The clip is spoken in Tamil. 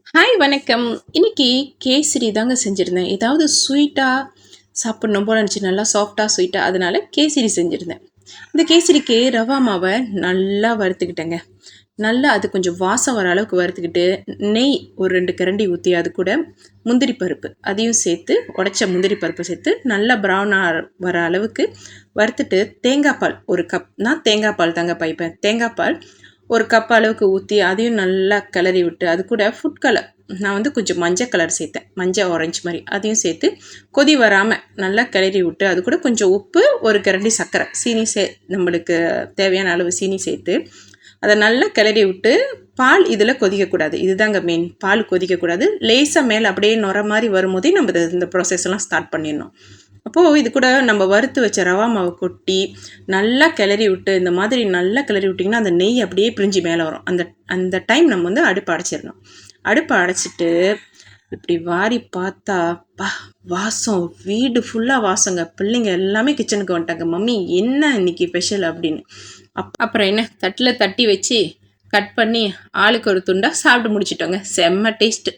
ஹாய் வணக்கம். இன்னைக்கு கேசரி தாங்க செஞ்சுருந்தேன். ஏதாவது ஸ்வீட்டாக சாப்பிட்ணும் போல இருந்துச்சு, நல்லா சாஃப்டாக ஸ்வீட்டாக. அதனால கேசரி செஞ்சுருந்தேன். இந்த கேசரிக்கு ரவா மாவை நல்லா வறுத்துக்கிட்டேங்க. நல்லா அது கொஞ்சம் வாசம் வர அளவுக்கு வறுத்துக்கிட்டு, நெய் ஒரு 2 கரண்டி ஊற்றி அது கூட முந்திரி பருப்பு அதையும் சேர்த்து, உடைச்ச முந்திரி பருப்பு சேர்த்து நல்லா ப்ரௌனாக வர அளவுக்கு வறுத்துட்டு, தேங்காய் பால் ஒரு கப், நான் தேங்காய் பால் தாங்க பாய்ப்பேன். தேங்காய் பால் ஒரு கப் அளவுக்கு ஊற்றி அதையும் நல்லா கிளறி விட்டு, அது கூட ஃபுட் கலர், நான் வந்து கொஞ்சம் மஞ்சள் கலர் சேர்த்தேன், மஞ்சள் ஆரஞ்சு மாதிரி, அதையும் சேர்த்து கொதி வராமல் நல்லா கிளறி விட்டு, அது கூட கொஞ்சம் உப்பு, ஒரு கரண்டி சர்க்கரை, சீனி நம்மளுக்கு தேவையான அளவு சீனி சேர்த்து அதை நல்லா கிளறி விட்டு, பால் இதில் கொதிக்கக்கூடாது, இதுதாங்க மெயின். பால் கொதிக்கக்கூடாது, லேசாக மேலே அப்படியே நுர மாதிரி வரும்போதே நம்ம இந்த ப்ராசஸ்லாம் ஸ்டார்ட் பண்ணிடணும். அப்போது இது கூட நம்ம வறுத்து வச்ச ரவா மாவை கொட்டி நல்லா கிளறி விட்டு, இந்த மாதிரி நல்லா கிளறி விட்டிங்கன்னா அந்த நெய் அப்படியே பிரிஞ்சு மேலே வரும். அந்த அந்த டைம் நம்ம வந்து அடுப்பை அடைச்சிடணும். அடுப்பை அடைச்சிட்டு இப்படி வாரி பார்த்தா, பா, வாசம் வீடு ஃபுல்லாக வாசங்க. பிள்ளைங்க எல்லாமே கிச்சனுக்கு வந்துட்டாங்க, மம்மி என்ன இன்னைக்கு ஸ்பெஷல் அப்படின்னு. அப்புறம் என்ன, தட்டில் தட்டி வச்சு கட் பண்ணி ஆளுக்கு ஒரு துண்டாக சாப்பிட்டு முடிச்சிட்டோங்க. செம்ம டேஸ்ட்டு.